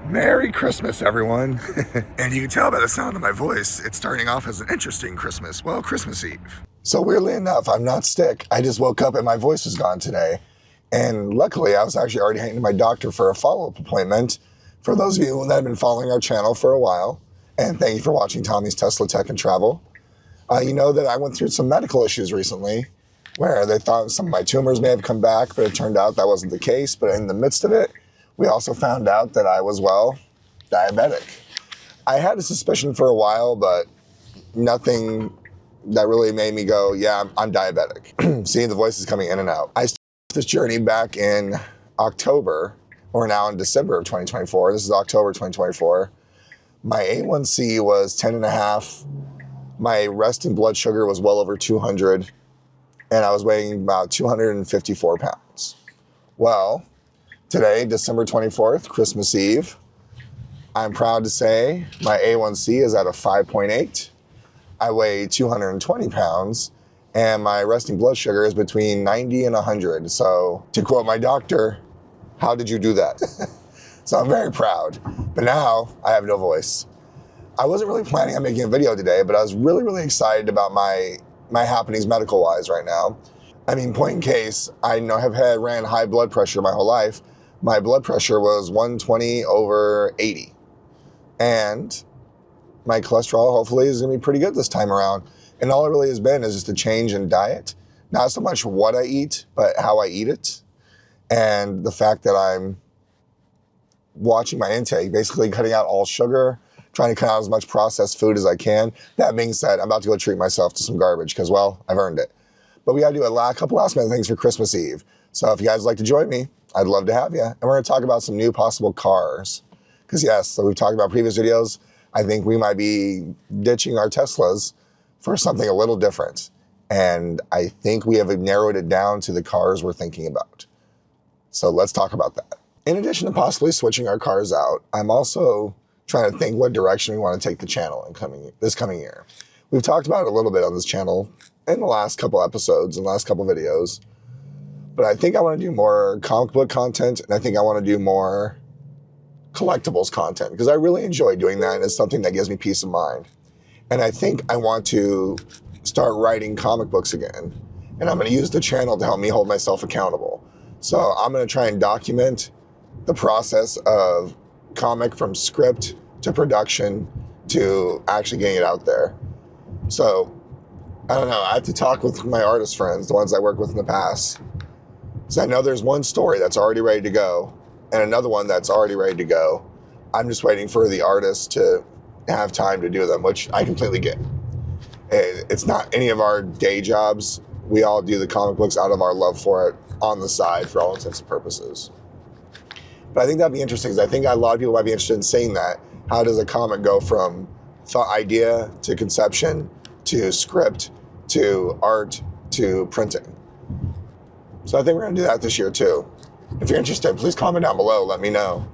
Merry Christmas, everyone. And you can tell by the sound of my voice, it's starting off as an interesting Christmas. Well, Christmas Eve. So weirdly enough, I'm not sick. I just woke up and my voice was gone today. And luckily, I was actually already heading to my doctor for a follow-up appointment. For those of you that have been following our channel for a while, and thank you for watching Tommy's Tesla Tech and Travel, you know that I went through some medical issues recently where they thought some of my tumors may have come back, but it turned out that wasn't the case. But in the midst of it, we also found out that I was, well, diabetic. I had a suspicion for a while, but nothing that really made me go, yeah, I'm diabetic. Seeing the voices coming in and out. I started this journey back in October, or now in December of 2024. This is October 2024. My A1C was 10.5. My resting blood sugar was well over 200, and I was weighing about 254 pounds. Well, today, December 24th, Christmas Eve, I'm proud to say my A1C is at a 5.8. I weigh 220 pounds, and my resting blood sugar is between 90 and 100. So, to quote my doctor, how did you do that? So I'm very proud, but now I have no voice. I wasn't really planning on making a video today, but I was really excited about my happenings medical-wise right now. I mean, point in case, I have ran high blood pressure my whole life. My blood pressure was 120/80. And my cholesterol hopefully is gonna be pretty good this time around. And all it really has been is just a change in diet. Not so much what I eat, but how I eat it. And the fact that I'm watching my intake, basically cutting out all sugar, trying to cut out as much processed food as I can. That being said, I'm about to go treat myself to some garbage because, well, I've earned it. But we gotta do a couple last minute things for Christmas Eve. So if you guys would like to join me, I'd love to have you. And we're gonna talk about some new possible cars. Because yes, so we've talked about previous videos, I think we might be ditching our Teslas for something a little different. And I think we have narrowed it down to the cars we're thinking about. So let's talk about that. In addition to possibly switching our cars out, I'm also trying to think what direction we want to take the channel in this coming year. We've talked about it a little bit on this channel in the last couple episodes and last couple videos, but I think I want to do more comic book content, and I think I want to do more collectibles content because I really enjoy doing that, and it's something that gives me peace of mind. And I think I want to start writing comic books again, and I'm going to use the channel to help me hold myself accountable. So I'm going to try and document the process of comic from script to production to actually getting it out there. So I don't know, I have to talk with my artist friends, the ones I worked with in the past. So I know there's one story that's already ready to go and another one that's already ready to go. I'm just waiting for the artist to have time to do them, which I completely get. It's not any of our day jobs. We all do the comic books out of our love for it on the side for all intents and purposes. But I think that'd be interesting because I think a lot of people might be interested in seeing that. How does a comic go from thought idea to conception to script to art to printing? So I think we're gonna do that this year too. If you're interested, please comment down below, let me know.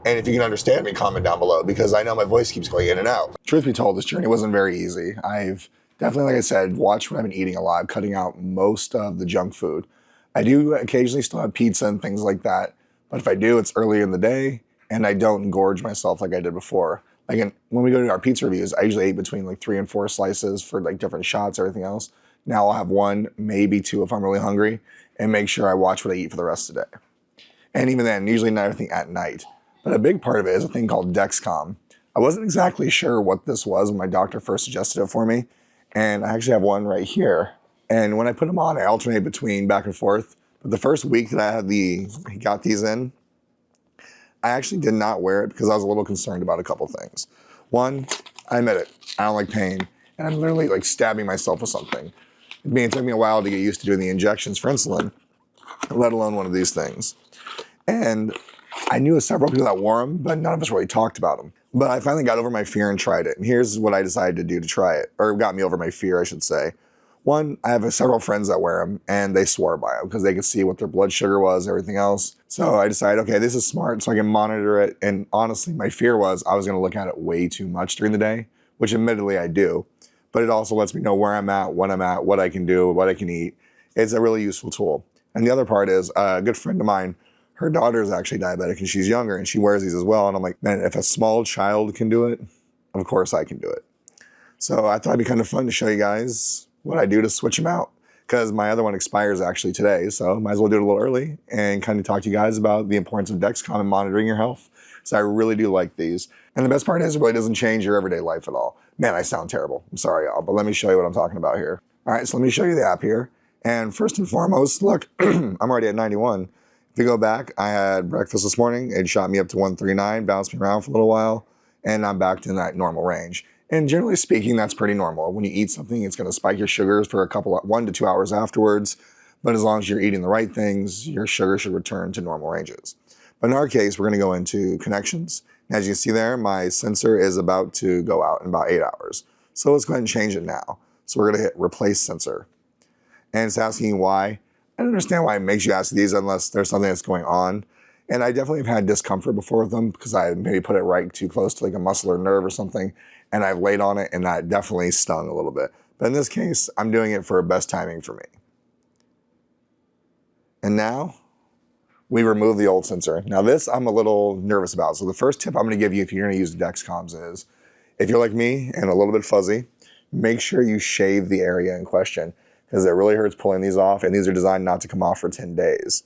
And if you can understand me, comment down below because I know my voice keeps going in and out. Truth be told, this journey wasn't very easy. I've definitely, like I said, watched what I've been eating a lot, cutting out most of the junk food. I do occasionally still have pizza and things like that, but if I do, it's early in the day and I don't gorge myself like I did before. Like when we go to our pizza reviews, I usually ate between like 3 and 4 slices for like different shots, everything else. Now I'll have 1, maybe 2 if I'm really hungry, and make sure I watch what I eat for the rest of the day. And even then, usually not everything at night. But a big part of it is a thing called Dexcom. I wasn't exactly sure what this was when my doctor first suggested it for me. And I actually have one right here. And when I put them on, I alternate between back and forth. But the first week that I had he got these in, I actually did not wear it because I was a little concerned about a couple things. One, I admit it, I don't like pain. And I'm literally like stabbing myself with something. It took me a while to get used to doing the injections for insulin, let alone one of these things. And I knew of several people that wore them, but none of us really talked about them. But I finally got over my fear and tried it. And here's what I decided to do to try it, or got me over my fear, I should say. One, I have several friends that wear them, and they swore by them because they could see what their blood sugar was, everything else. So I decided, okay, this is smart, so I can monitor it. And honestly, my fear was I was going to look at it way too much during the day, which admittedly I do. But it also lets me know where I'm at, when I'm at, what I can do, what I can eat. It's a really useful tool. And the other part is a good friend of mine, Her daughter is actually diabetic and she's younger and she wears these as well. And I'm like, man, if a small child can do it, of course I can do it. So I thought it'd be kind of fun to show you guys what I do to switch them out, because my other one expires actually today. So might as well do it a little early and kind of talk to you guys about the importance of Dexcom and monitoring your health. So I really do like these. And the best part is it really doesn't change your everyday life at all. Man, I sound terrible. I'm sorry, y'all, but let me show you what I'm talking about here. All right, so let me show you the app here. And first and foremost, look, I'm already at 91. If you go back, I had breakfast this morning. It shot me up to 139, bounced me around for a little while, and I'm back to that normal range. And generally speaking, that's pretty normal. When you eat something, it's going to spike your sugars for 1 to 2 hours afterwards. But as long as you're eating the right things, your sugar should return to normal ranges. But in our case, we're going to go into connections. As you can see there, my sensor is about to go out in about 8 hours. So let's go ahead and change it now. So we're going to hit replace sensor. And it's asking you why. I don't understand why it makes you ask these unless there's something that's going on. And I definitely have had discomfort before with them because I maybe put it right too close to like a muscle or nerve or something. And I've laid on it and that definitely stung a little bit. But in this case, I'm doing it for best timing for me. And now we remove the old sensor. Now this I'm a little nervous about. So the first tip I'm going to give you if you're going to use Dexcoms is, if you're like me and a little bit fuzzy, make sure you shave the area in question, because it really hurts pulling these off, and these are designed not to come off for 10 days.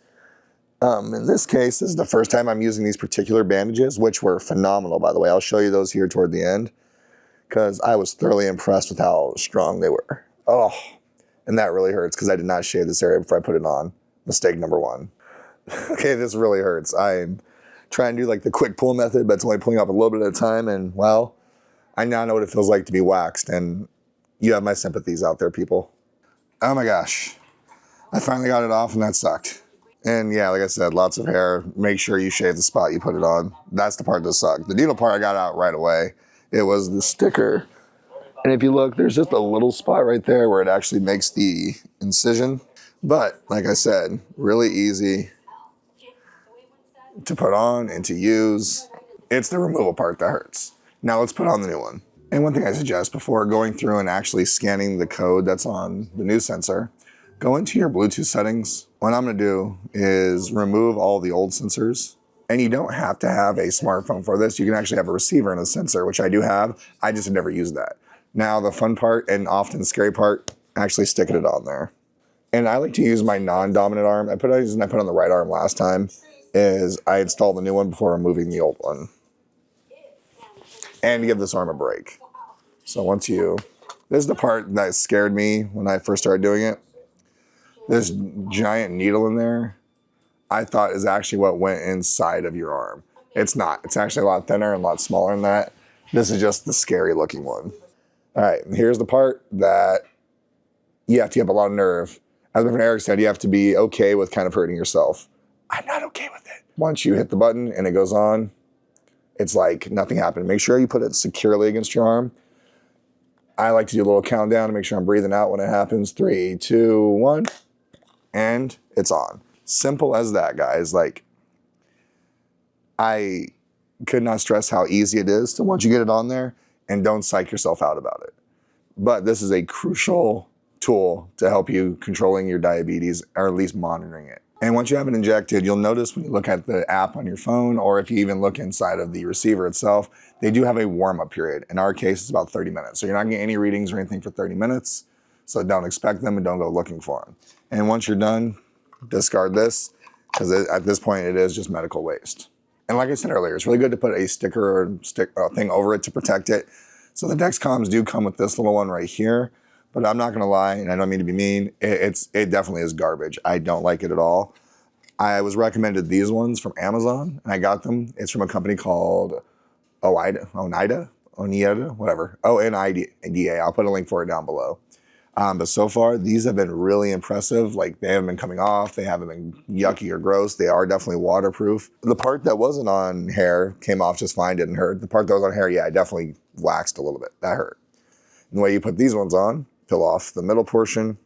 In this case, this is the first time I'm using these particular bandages, which were phenomenal, by the way. I'll show you those here toward the end, because I was thoroughly impressed with how strong they were. Oh, and that really hurts because I did not shave this area before I put it on. Mistake number one. Okay, this really hurts. I'm trying to do like the quick pull method, but it's only pulling up a little bit at a time, and well, I now know what it feels like to be waxed, and you have my sympathies out there, people. Oh my gosh. I finally got it off and that sucked. And yeah, like I said, lots of hair. Make sure you shave the spot you put it on. That's the part that sucked. The needle part I got out right away. It was the sticker. And if you look, there's just a little spot right there where it actually makes the incision. But like I said, really easy to put on and to use. It's the removal part that hurts. Now let's put on the new one. And one thing I suggest before going through and actually scanning the code that's on the new sensor, go into your Bluetooth settings. What I'm going to do is remove all the old sensors. And you don't have to have a smartphone for this. You can actually have a receiver and a sensor, which I do have. I just have never used that. Now the fun part and often scary part, actually sticking it on there. And I like to use my non-dominant arm. I put on the right arm last time, is I installed the new one before removing the old one. And give this arm a break. So this is the part that scared me when I first started doing it. This giant needle in there, I thought is actually what went inside of your arm. It's not. It's actually a lot thinner and a lot smaller than that. This is just the scary looking one. All right, and here's the part that you have to have a lot of nerve. As my friend Eric said, you have to be okay with kind of hurting yourself. I'm not okay with it. Once you hit the button and it goes on, it's like nothing happened. Make sure you put it securely against your arm. I like to do a little countdown to make sure I'm breathing out when it happens. 3, 2, 1, and it's on. Simple as that, guys. Like, I could not stress how easy it is to once you get it on there, and don't psych yourself out about it. But this is a crucial tool to help you controlling your diabetes, or at least monitoring it. And once you have it injected, you'll notice when you look at the app on your phone, or if you even look inside of the receiver itself, they do have a warm-up period. In our case, it's about 30 minutes. So you're not getting any readings or anything for 30 minutes. So don't expect them and don't go looking for them. And once you're done, discard this, because at this point it is just medical waste. And like I said earlier, it's really good to put a sticker or thing over it to protect it. So the Dexcoms do come with this little one right here. But I'm not going to lie, and I don't mean to be mean, it definitely is garbage. I don't like it at all. I was recommended these ones from Amazon, and I got them. It's from a company called Onida, whatever. ONIDA. I'll put a link for it down below. But so far, these have been really impressive. Like, they haven't been coming off. They haven't been yucky or gross. They are definitely waterproof. The part that wasn't on hair came off just fine, didn't hurt. The part that was on hair, yeah, I definitely waxed a little bit. That hurt. And the way you put these ones on, peel off the middle portion.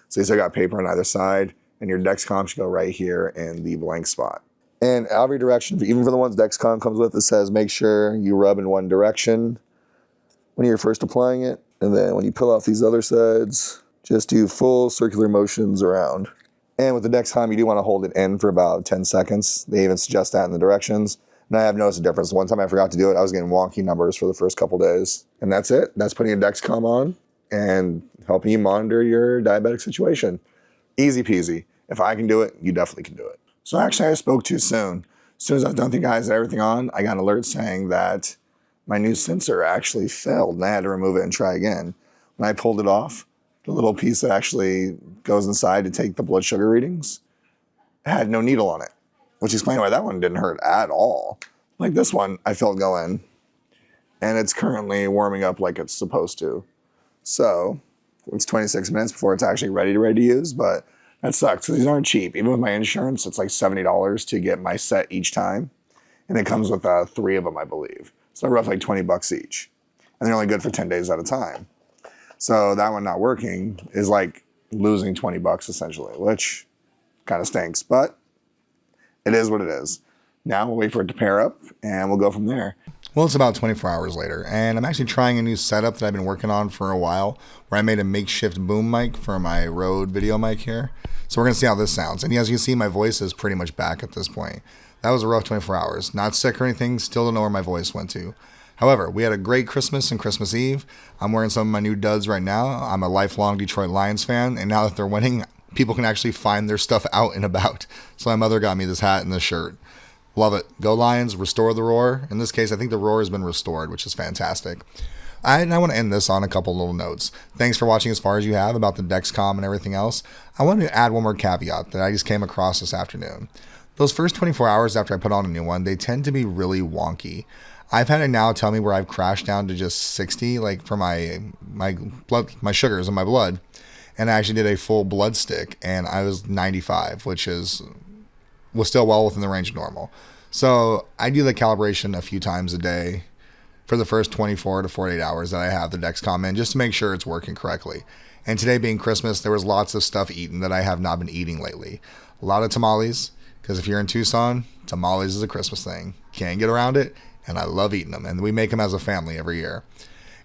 So you still got paper on either side, and your Dexcom should go right here in the blank spot. And every direction, even for the ones Dexcom comes with, it says make sure you rub in one direction when you're first applying it. And then when you peel off these other sides, just do full circular motions around. And with the Dexcom, you do want to hold it in for about 10 seconds. They even suggest that in the directions. And I have noticed a difference. One time I forgot to do it, I was getting wonky numbers for the first couple days. And that's it. That's putting a Dexcom on and helping you monitor your diabetic situation. Easy peasy. If I can do it, you definitely can do it. So actually, I spoke too soon. As soon as I was done with you guys and everything on, I got an alert saying that my new sensor actually failed and I had to remove it and try again. When I pulled it off, the little piece that actually goes inside to take the blood sugar readings had no needle on it, which explained why that one didn't hurt at all. Like this one, I felt go in, and it's currently warming up like it's supposed to. So it's 26 minutes before it's actually ready to use, but that sucks because these aren't cheap. Even with my insurance, it's like $70 to get my set each time, and it comes with 3 of them, I believe. So they're roughly like $20 each, and they're only good for 10 days at a time. So that one not working is like losing $20 essentially, which kind of stinks, but it is what it is. Now we'll wait for it to pair up and we'll go from there. Well, it's about 24 hours later, and I'm actually trying a new setup that I've been working on for a while, where I made a makeshift boom mic for my Rode video mic here. So we're going to see how this sounds. And as you can see, my voice is pretty much back at this point. That was a rough 24 hours. Not sick or anything, still don't know where my voice went to. However, we had a great Christmas and Christmas Eve. I'm wearing some of my new duds right now. I'm a lifelong Detroit Lions fan, and now that they're winning, people can actually find their stuff out and about. So my mother got me this hat and this shirt. Love it. Go Lions, restore the roar. In this case, I think the roar has been restored, which is fantastic. I want to end this on a couple little notes. Thanks for watching as far as you have about the Dexcom and everything else. I want to add one more caveat that I just came across this afternoon. Those first 24 hours after I put on a new one, they tend to be really wonky. I've had it now tell me where I've crashed down to just 60, like for my blood, my sugars in my blood. And I actually did a full blood stick, and I was 95, which was still well within the range of normal. So I do the calibration a few times a day for the first 24 to 48 hours that I have the Dexcom in, just to make sure it's working correctly. And today being Christmas, there was lots of stuff eaten that I have not been eating lately. A lot of tamales, because if you're in Tucson, tamales is a Christmas thing. Can't get around it, and I love eating them. And we make them as a family every year.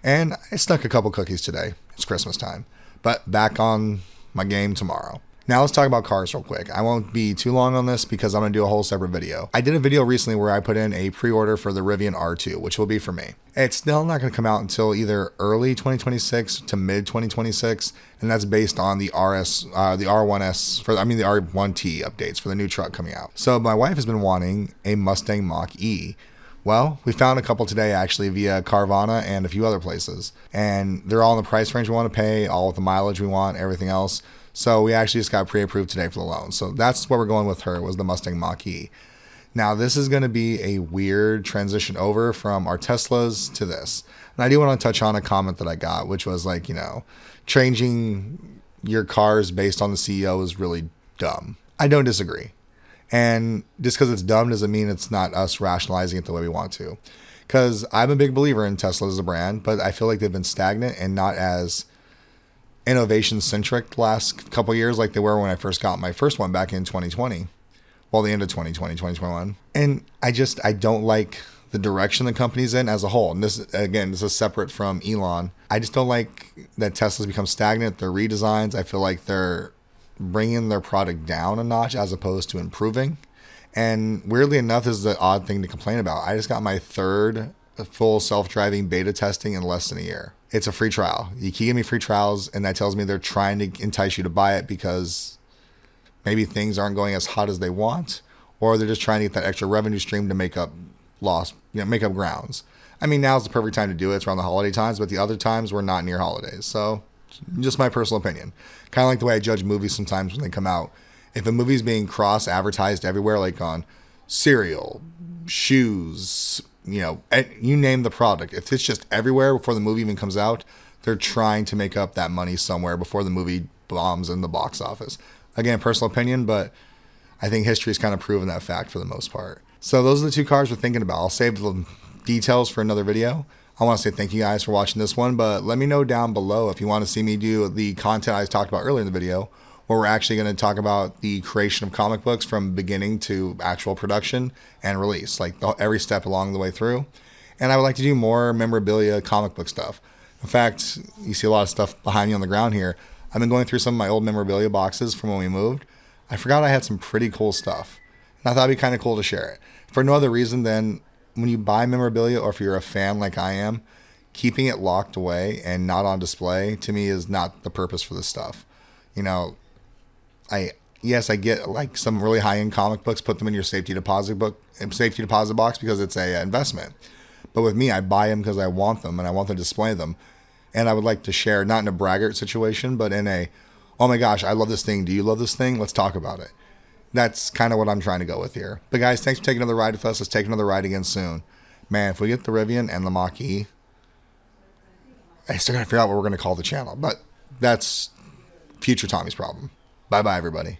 And I stuck a couple cookies today. It's Christmas time. But back on my game tomorrow. Now let's talk about cars real quick. I won't be too long on this because I'm going to do a whole separate video. I did a video recently where I put in a pre-order for the Rivian R2, which will be for me. It's still not going to come out until either early 2026 to mid 2026, and that's based on the the R1S, the R1T updates for the new truck coming out. So my wife has been wanting a Mustang Mach-E. Well, we found a couple today actually via Carvana and a few other places, and they're all in the price range we want to pay, all with the mileage we want, everything else. So we actually just got pre-approved today for the loan. So that's what we're going with her, was the Mustang Mach-E. Now this is going to be a weird transition over from our Teslas to this. And I do want to touch on a comment that I got, which was like, changing your cars based on the CEO is really dumb. I don't disagree. And just because it's dumb doesn't mean it's not us rationalizing it the way we want to. Because I'm a big believer in Tesla as a brand, but I feel like they've been stagnant and not as innovation centric the last couple years like they were when I first got my first one back in 2020. Well, the end of 2020, 2021. And I don't like the direction the company's in as a whole. And this is separate from Elon. I just don't like that Tesla's become stagnant. Their redesigns, I feel like they're bringing their product down a notch as opposed to improving. And weirdly enough, this is an odd thing to complain about. I just got my third full self-driving beta testing in less than a year. It's a free trial. You keep giving me free trials, and that tells me they're trying to entice you to buy it because maybe things aren't going as hot as they want, or they're just trying to get that extra revenue stream to make up make up grounds. I mean, now's the perfect time to do it. It's around the holiday times, but the other times we're not near holidays. So just my personal opinion. Kind of like the way I judge movies sometimes when they come out. If a movie's being cross-advertised everywhere, like on cereal, shoes, you name the product. If it's just everywhere before the movie even comes out, they're trying to make up that money somewhere before the movie bombs in the box office. Again, personal opinion, but I think history's kind of proven that fact for the most part. So those are the two cars we're thinking about. I'll save the details for another video. I want to say thank you guys for watching this one, but let me know down below if you want to see me do the content I talked about earlier in the video, where we're actually going to talk about the creation of comic books from beginning to actual production and release, like every step along the way through. And I would like to do more memorabilia comic book stuff. In fact, you see a lot of stuff behind me on the ground here. I've been going through some of my old memorabilia boxes from when we moved. I forgot I had some pretty cool stuff. And I thought it'd be kind of cool to share it. For no other reason than when you buy memorabilia, or if you're a fan like I am, keeping it locked away and not on display to me is not the purpose for this stuff. You know, I get like some really high end comic books, put them in your safety deposit box because it's a investment. But with me, I buy them because I want them and I want to display them. And I would like to share, not in a braggart situation, but in a, oh my gosh, I love this thing. Do you love this thing? Let's talk about it. That's kind of what I'm trying to go with here. But guys, thanks for taking another ride with us. Let's take another ride again soon. Man, if we get the Rivian and the Mach-E, I still got to figure out what we're going to call the channel. But that's future Tommy's problem. Bye-bye, everybody.